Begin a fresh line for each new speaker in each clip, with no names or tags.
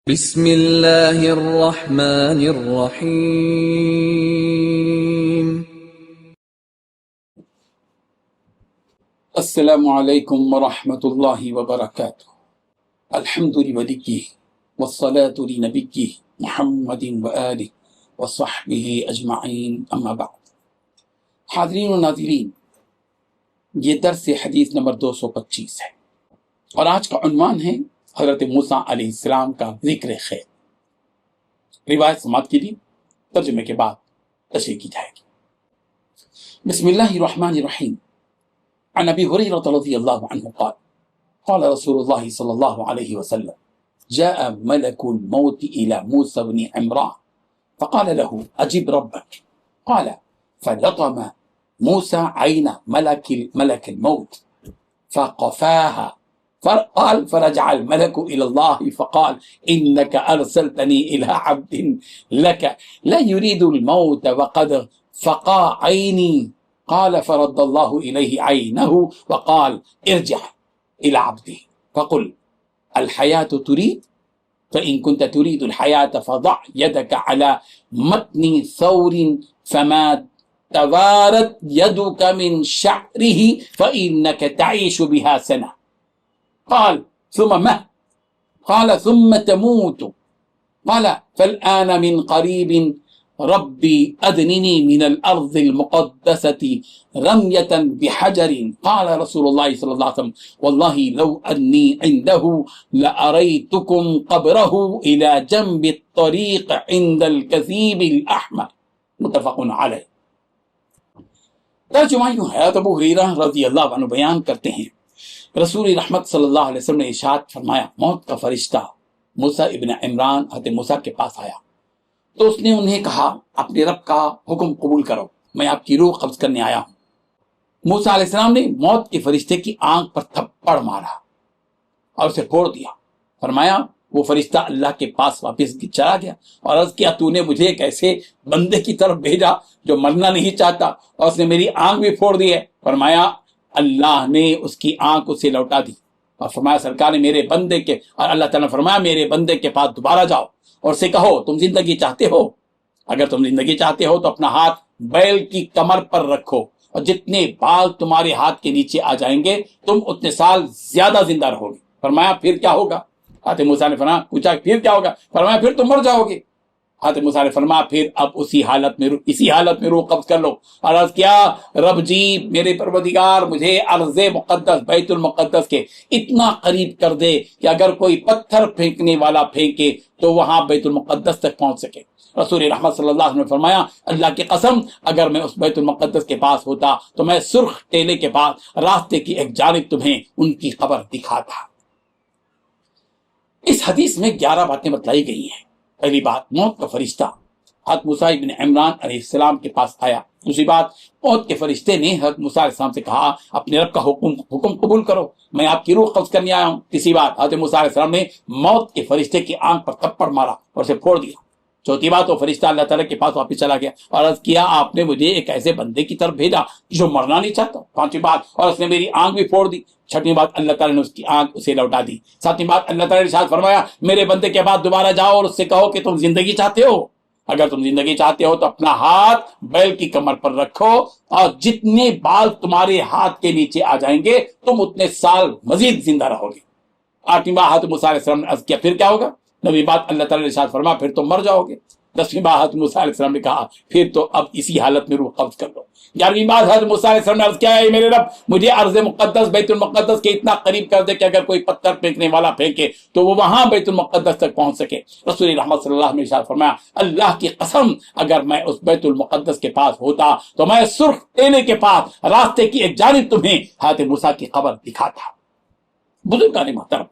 بسم اللہ الرحمن الرحیم۔
السلام علیکم ورحمۃ اللہ وبرکاتہ۔ الحمد لولیہ والصلاة لنبیہ محمد وآلہ وصحبہ اجمعین، اما بعد۔ حاضرین و ناظرین، یہ درس حدیث نمبر 225 ہے اور آج کا عنوان ہے حضرت موسیٰ علیہ السلام کا ذکر خیر۔ روایت سماعت کی لیے ترجمے کے بعد تشریح کی جائے گی۔ بسم اللہ الرحمن الرحیم۔ عن ابی ہریرہ رضی اللہ عنہ قال قال رسول اللہ صلی اللہ علیہ وسلم جاء ملک الموت الى موسى بن عمران فقال له اجب ربك قال فلطم موسى عين ملك الموت فقفاها فقال فرجع الملك إلى الله فقال إنك أرسلتني إلى عبد لك لا يريد الموت وقد فقى عيني قال فرد الله إليه عينه وقال ارجع إلى عبده فقل الحياة تريد فإن كنت تريد الحياة فضع يدك على متن ثور فما توارت يدك من شعره فإنك تعيش بها سنة قال ثم ما قال ثم تموت قال فالآن من قريب ربي أدنني من الأرض المقدسة رمية بحجر قال رسول الله صلى الله عليه وسلم والله لو أني عنده لأريتكم قبره إلى جنب الطريق عند الكثيب الأحمر متفق عليه۔ ترجمہ یوں ہے، ابو ہریرہ رضی اللہ عنہ بیان کرتے ہیں رسول رحمت صلی اللہ علیہ وسلم نے ارشاد فرمایا، موت کا فرشتہ موسیٰ ابن عمران حضرت موسیٰ کے پاس آیا تو اس نے انہیں کہا اپنے رب کا حکم قبول کرو، میں آپ کی روح قبض کرنے آیا ہوں۔ موسیٰ علیہ السلام نے موت کے فرشتے کی آنکھ پر تھپڑ مارا اور اسے پھوڑ دیا۔ فرمایا وہ فرشتہ اللہ کے پاس واپس چلا گیا اور عرض کیا تو نے مجھے ایک ایسے بندے کی طرف بھیجا جو مرنا نہیں چاہتا اور اس نے میری آنکھ بھی پھوڑ دی ہے۔ فرمایا اللہ نے اس کی آنکھ اسے لوٹا دی اور فرمایا سرکار نے میرے بندے کے اور اللہ تعالیٰ نے فرمایا میرے بندے کے پاس دوبارہ جاؤ اور اسے کہو تم زندگی چاہتے ہو، اگر تم زندگی چاہتے ہو تو اپنا ہاتھ بیل کی کمر پر رکھو اور جتنے بال تمہارے ہاتھ کے نیچے آ جائیں گے تم اتنے سال زیادہ زندہ رہو گے۔ فرمایا پھر کیا ہوگا؟ حضرت موسیٰ نے فرمایا پوچھا پھر کیا ہوگا؟ فرمایا پھر تم مر جاؤ گے۔ حضرت موسیٰ نے فرمایا پھر اب اسی حالت میں روح قبض کر لو اور عرض کیا رب جی میرے پروردگار مجھے ارض مقدس بیت المقدس کے اتنا قریب کر دے کہ اگر کوئی پتھر پھینکنے والا پھینکے تو وہاں بیت المقدس تک پہنچ سکے۔ رسول رحمت صلی اللہ علیہ وسلم نے فرمایا اللہ کی قسم اگر میں اس بیت المقدس کے پاس ہوتا تو میں سرخ ٹیلے کے پاس راستے کی ایک جانب تمہیں ان کی قبر دکھاتا۔ اس حدیث میں 11 باتیں بتلائی گئی ہیں۔ پہلی بات، موت کا فرشتہ حضرت موسیٰ ابن عمران علیہ السلام کے پاس آیا۔ دوسری بات، موت کے فرشتے نے حضرت موسیٰ علیہ السلام سے کہا اپنے رب کا حکم قبول کرو، میں آپ کی روح قبض کرنے آیا ہوں۔ تیسری بات، حضرت موسیٰ علیہ السلام نے موت کے فرشتے کی آنکھ پر تھپڑ مارا اور اسے پھوڑ دیا۔ چوتھی بات، وہ فرشتہ اللہ تعالیٰ کے پاس واپس چلا گیا اور عرض کیا آپ نے مجھے ایک ایسے بندے کی طرف بھیجا جو مرنا نہیں چاہتا۔ پانچویں بات، اور اس نے میری آنکھ بھی پھوڑ دی۔ چھٹویں بات، اللہ تعالیٰ نے اس کی آنکھ اسے لوٹا دی۔ ساتویں بات، اللہ تعالیٰ نے ارشاد فرمایا میرے بندے کے بعد دوبارہ جاؤ اور اس سے کہو کہ تم زندگی چاہتے ہو، اگر تم زندگی چاہتے ہو تو اپنا ہاتھ بیل کی کمر پر رکھو اور جتنے بال تمہارے ہاتھ کے نیچے آ جائیں گے تم اتنے سال مزید زندہ رہو گے۔ آٹھویں بات، حضرت موسیٰ علیہ السلام نے عرض کیا پھر کیا ہوگا؟ نویں بات، اللہ تعالیٰ نے ارشاد فرمایا پھر تم مر جاؤ گے۔ 10ویں بات، حضرت موسیٰ علیہ السلام نے کہا پھر تو اب اسی حالت میں روح قبض کر لو۔ 11ویں بات، حضرت موسیٰ علیہ السلام نے عرض کیا ہے میرے رب مجھے ارض مقدس بیت المقدس کے اتنا قریب کر دے کہ اگر کوئی پتھر پھینکنے والا پھینکے تو وہ وہاں بیت المقدس تک پہنچ سکے۔ رسول رحمت صلی اللہ علیہ وسلم نے ارشاد فرمایا اللہ کی قسم اگر میں اس بیت المقدس کے پاس ہوتا تو میں سرخ ٹیلے کے پاس راستے کی ایک جانب تمہیں حضرت موسیٰ کی قبر دکھاتا۔ بزرگان محترم،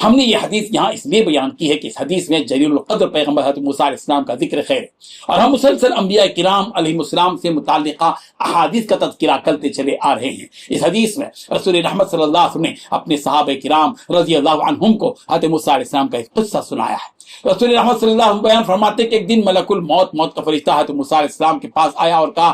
ہم نے یہ حدیث یہاں اس لیے بیان کی ہے کہ اس حدیث میں جلیل القدر پیغمبر حضرت موسیٰ علیہ السلام کا ذکر خیر ہے اور ہم مسلسل انبیاء کرام علیہ السلام سے متعلقہ احادیث کا تذکرہ کرتے چلے آ رہے ہیں۔ اس حدیث میں رسول رحمت صلی اللہ علیہ وسلم نے اپنے صحابہ کرام رضی اللہ عنہم کو حضرت موسیٰ علیہ السلام کا ایک قصہ سنایا ہے۔ رسول رحمت صلی اللہ علیہ وسلم بیان فرماتے کہ ایک دن ملک الموت موت کا فرشتہ حضرت موسیٰ علیہ السلام کے پاس آیا اور کہا